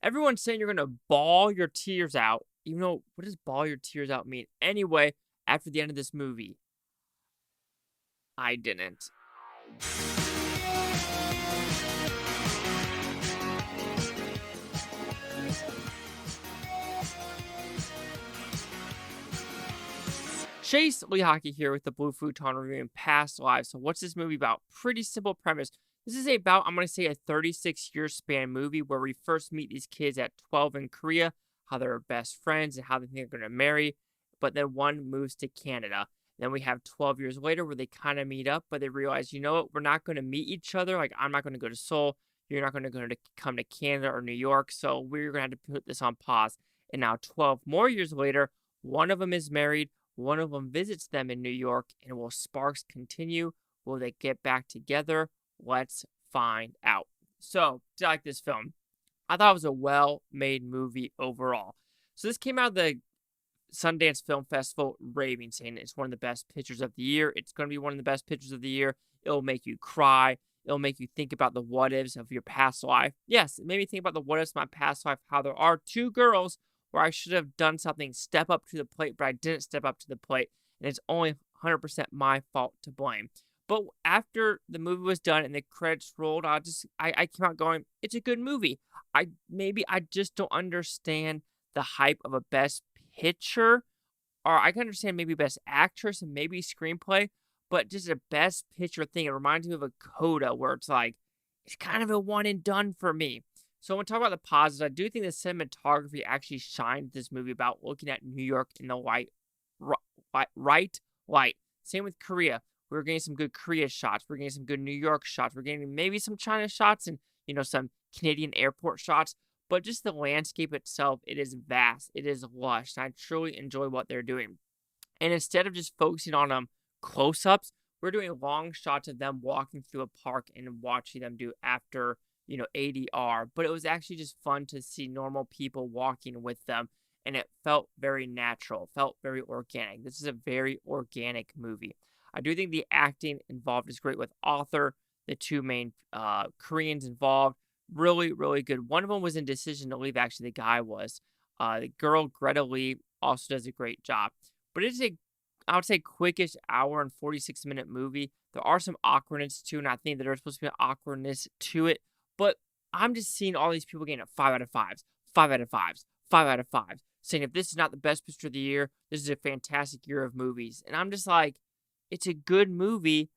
Everyone's saying you're gonna bawl your tears out. Even though, what does bawl your tears out mean? Anyway, after the end of this movie, I didn't. Chase Lee Hockey here with the Blue Futon reviewing Past Lives. So, what's this movie about? Pretty simple premise. This is about, I'm going to say, a 36-year span movie where we first meet these kids at 12 in Korea, how they're best friends and how they think they're going to marry. But then one moves to Canada. Then we have 12 years later where they kind of meet up, but they realize, you know what, we're not going to meet each other. Like, I'm not going to go to Seoul. You're not going to come to Canada or New York. So, we're going to have to put this on pause. And now, 12 more years later, one of them is married. One of them visits them in New York, and will sparks continue? Will they get back together? Let's find out. So, do you like this film? I thought it was a well-made movie overall. So, this came out of the Sundance Film Festival, raving, saying it's one of the best pictures of the year. It's going to be one of the best pictures of the year. It'll make you cry. It'll make you think about the what-ifs of your past life. Yes, it made me think about the what-ifs of my past life, how there are two girls where I should have done something, step up to the plate, but I didn't step up to the plate, and it's only 100% my fault to blame. But after the movie was done and the credits rolled, I came out going, it's a good movie. I just don't understand the hype of a best picture, or I can understand maybe best actress and maybe screenplay, but just a best picture thing. It reminds me of a Coda where it's like, it's kind of a one and done for me. So when we talk about the positives, I do think the cinematography actually shined this movie about looking at New York in the right light. Same with Korea. We're getting some good Korea shots. We're getting some good New York shots. We're getting maybe some China shots and, some Canadian airport shots. But just the landscape itself, it is vast. It is lush. And I truly enjoy what they're doing. And instead of just focusing on close-ups, we're doing long shots of them walking through a park and watching them do after ADR, but it was actually just fun to see normal people walking with them, and it felt very natural, felt very organic. This is a very organic movie. I do think the acting involved is great with Arthur, the two main Koreans involved. Really, really good. One of them was in Decision to Leave, actually, the guy was. The girl, Greta Lee, also does a great job. But it's I would say, quickish hour and 46-minute movie. There are some awkwardness too, and I think that there's supposed to be an awkwardness to it. But I'm just seeing all these people getting a 5 out of 5s, 5 out of 5s, 5 out of 5s, saying if this is not the best picture of the year, this is a fantastic year of movies. And I'm just like, it's a good movie,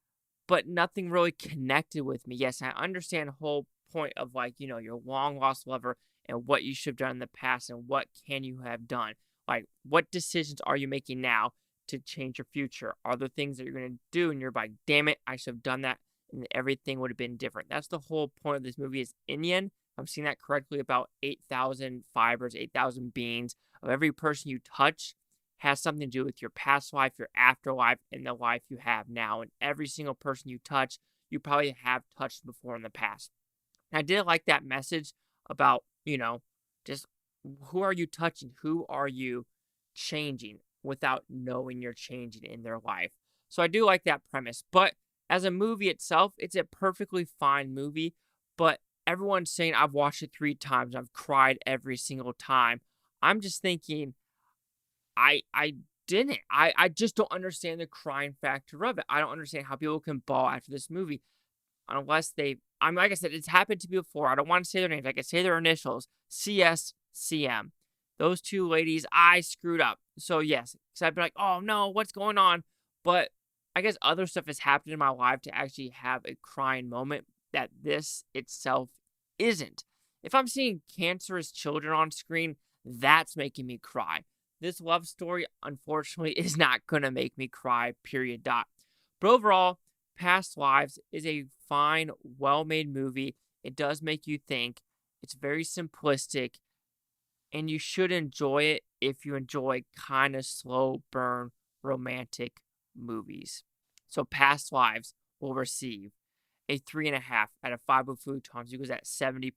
but nothing really connected with me. Yes, I understand the whole point of your long lost lover and what you should have done in the past and what can you have done. Like, what decisions are you making now to change your future? Are there things that you're going to do and you're like, damn it, I should have done that, and everything would have been different. That's the whole point of this movie is Inyan. I'm seeing that correctly, about 8,000 fibers, 8,000 beings of every person you touch has something to do with your past life, your afterlife, and the life you have now. And every single person you touch, you probably have touched before in the past. And I did like that message about, just who are you touching? Who are you changing without knowing you're changing in their life? So I do like that premise. But as a movie itself, it's a perfectly fine movie, but everyone's saying I've watched it 3 times. I've cried every single time. I'm just thinking, I didn't. I just don't understand the crying factor of it. I don't understand how people can bawl after this movie unless like I said, it's happened to me before. I don't want to say their names. I can say their initials. CSCM. Those two ladies, I screwed up. So yes, because I'd be like, oh no, what's going on? But I guess other stuff has happened in my life to actually have a crying moment that this itself isn't. If I'm seeing cancerous children on screen, that's making me cry. This love story, unfortunately, is not going to make me cry, period, dot. But overall, Past Lives is a fine, well-made movie. It does make you think. It's very simplistic, and you should enjoy it if you enjoy kind of slow burn romantic movies. So Past Lives will receive a 3.5 out of 5 with Futons. It was at 70%.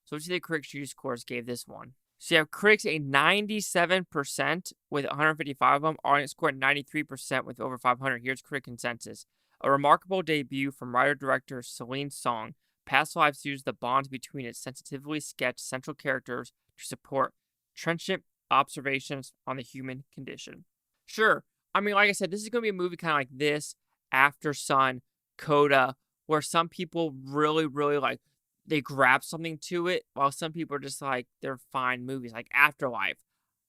So what do the critics' review scores gave this one? So you have critics a 97% with 155 of them. Audience score at 93% with over 500. Here's critic consensus. A remarkable debut from writer-director Celine Song. Past lives use the bonds between its sensitively sketched central characters to support trenchant observations on the human condition. Sure, I mean, like I said, this is going to be a movie kind of like this, After Sun, Coda, where some people really, really like they grab something to it, while some people are just like they're fine movies, like Afterlife.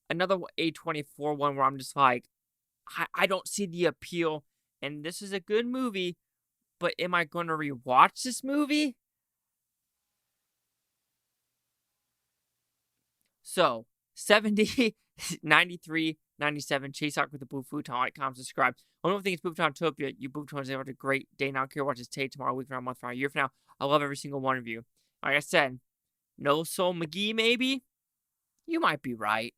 Another A24 one where I'm just like, I don't see the appeal, and this is a good movie, but am I going to rewatch this movie? So, 70, 93, 97. Chase Hawk with the Blue Futon, like, comment, subscribe. One more thing is Topia. You Bootons have a great day now. Care watch this today, tomorrow, week from now, month from now, a year from now. I love every single one of you. Like I said, no Soul McGee, maybe? You might be right.